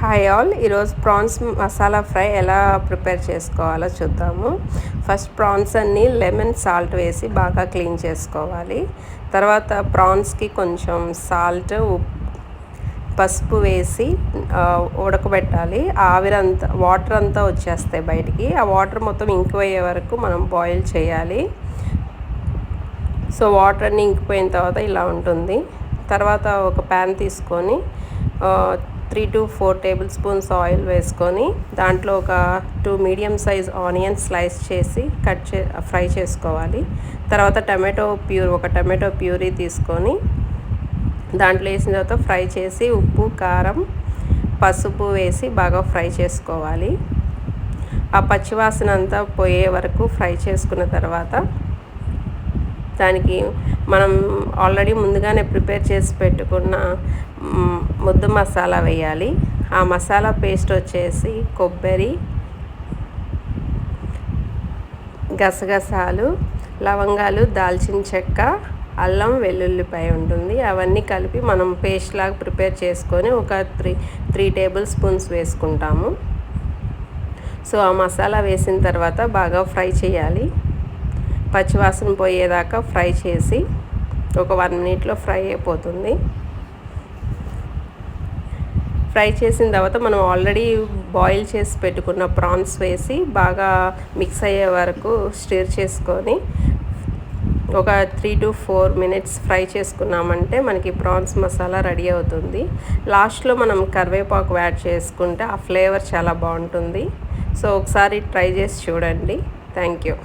Hi all, ఈరోజు prawns masala fry ఎలా prepare చేసుకోవాలో చూద్దాము. ఫస్ట్ ప్రాన్స్ అన్నీ లెమన్ సాల్ట్ వేసి బాగా క్లీన్ చేసుకోవాలి. తర్వాత ప్రాన్స్కి కొంచెం సాల్ట్, పసుపు వేసి ఉడకబెట్టాలి. ఆవిరంతా వాటర్ అంతా వచ్చేస్తాయి బయటికి. ఆ వాటర్ మొత్తం ఇంకిపోయే వరకు మనం బాయిల్ చేయాలి. సో వాటర్ అన్నీ ఇంకిపోయిన తర్వాత ఇలా ఉంటుంది. తర్వాత ఒక ప్యాన్ తీసుకొని 3 to 4 టేబుల్ స్పూన్స్ ఆయిల్ వేసుకొని దాంట్లో ఒక 2 మీడియం సైజ్ ఆనియన్స్ స్లైస్ చేసి ఫ్రై చేసుకోవాలి. తర్వాత ఒక టమాటో ప్యూరీ తీసుకొని దాంట్లో వేసిన తర్వాత ఫ్రై చేసి ఉప్పు, కారం, పసుపు వేసి బాగా ఫ్రై చేసుకోవాలి. ఆ పచ్చివాసన అంతా పోయే వరకు ఫ్రై చేసుకున్న తర్వాత దానికి మనం ఆల్రెడీ ముందుగానే ప్రిపేర్ చేసి పెట్టుకున్న ముద్ద మసాలా వేయాలి. ఆ మసాలా పేస్ట్ వచ్చేసి కొబ్బరి, గసగసాలు, లవంగాలు, దాల్చిన చెక్క, అల్లం, వెల్లుల్లిపాయ ఉంటుంది. అవన్నీ కలిపి మనం పేస్ట్ లాగా ప్రిపేర్ చేసుకొని ఒక 3 టేబుల్ స్పూన్స్ వేసుకుంటాము. సో ఆ మసాలా వేసిన తర్వాత బాగా ఫ్రై చేయాలి. పచ్చివాసన పోయేదాకా ఫ్రై చేసి ఒక 1 మినిట్లో ఫ్రై అయిపోతుంది. ఫ్రై చేసిన తర్వాత మనం ఆల్రెడీ బాయిల్ చేసి పెట్టుకున్న ప్రాన్స్ వేసి బాగా మిక్స్ అయ్యే వరకు స్టిర్ చేసుకొని ఒక 3 to 4 మినిట్స్ ఫ్రై చేసుకున్నామంటే మనకి ప్రాన్స్ మసాలా రెడీ అవుతుంది. లాస్ట్లో మనం కరివేపాకు యాడ్ చేసుకుంటే ఆ ఫ్లేవర్ చాలా బాగుంటుంది. సో ఒకసారి ట్రై చేసి చూడండి. Thank you.